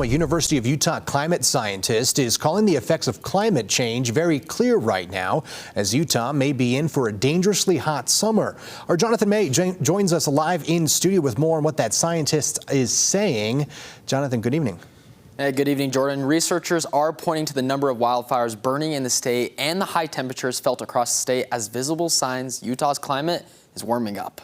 A University of Utah climate scientist is calling the effects of climate change very clear right now, as Utah may be in for a dangerously hot summer. Our Jonathan May joins us live in studio with more on what that scientist is saying. Jonathan, good evening. Hey, good evening, Jordan. Researchers are pointing to the number of wildfires burning in the state and the high temperatures felt across the state as visible signs Utah's climate is warming up.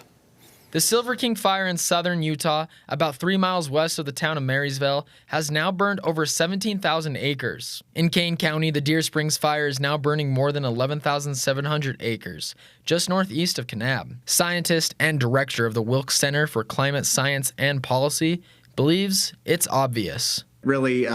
The Silver King fire in southern Utah, about 3 miles west of the town of Marysville, has now burned over 17,000 acres. In Kane County, the Deer Springs fire is now burning more than 11,700 acres, just northeast of Kanab. Scientist and director of the Wilkes Center for Climate Science and Policy believes it's obvious. Really,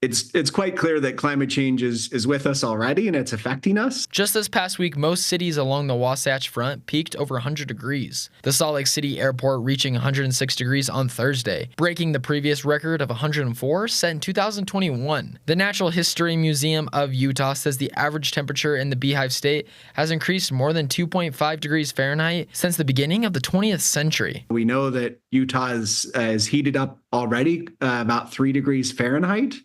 it's quite clear that climate change is with us already and it's affecting us. Just this past week, most cities along the Wasatch Front peaked over 100 degrees. The Salt Lake City airport reaching 106 degrees on Thursday, breaking the previous record of 104 set in 2021. The Natural History Museum of Utah says the average temperature in the Beehive State has increased more than 2.5 degrees Fahrenheit since the beginning of the 20th century. We know that Utah is heated up already about 3 degrees Fahrenheit.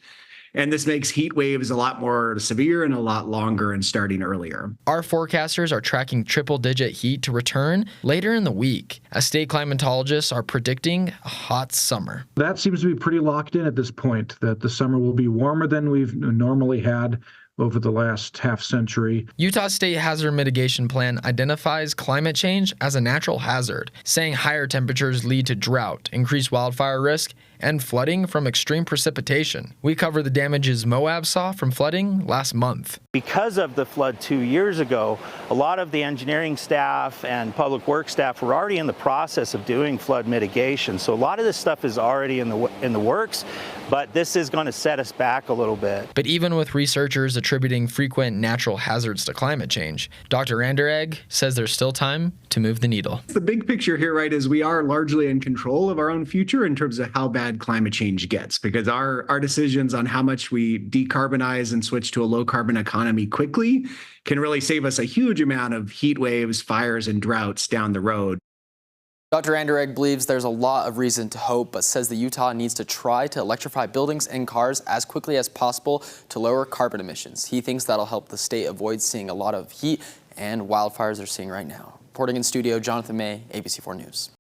And this makes heat waves a lot more severe and a lot longer and starting earlier. Our forecasters are tracking triple-digit heat to return later in the week, as state climatologists are predicting a hot summer. That seems to be pretty locked in at this point, that the summer will be warmer than we've normally had over the last half century. Utah's State Hazard Mitigation Plan identifies climate change as a natural hazard, saying higher temperatures lead to drought, increased wildfire risk, and flooding from extreme precipitation. We cover the damages Moab saw from flooding last month. Because of the flood 2 years ago, a lot of the engineering staff and public works staff were already in the process of doing flood mitigation. So a lot of this stuff is already in the works, but this is going to set us back a little bit. But even with researchers attributing frequent natural hazards to climate change, Dr. Anderegg says there's still time to move the needle. The big picture here, right, is we are largely in control of our own future in terms of how bad climate change gets, because our decisions on how much we decarbonize and switch to a low carbon economy quickly can really save us a huge amount of heat waves, fires, and droughts down the road. Dr. Anderegg believes there's a lot of reason to hope, but says that Utah needs to try to electrify buildings and cars as quickly as possible to lower carbon emissions. He thinks that'll help the state avoid seeing a lot of heat and wildfires they're seeing right now. Reporting in studio, Jonathan May, ABC4 News.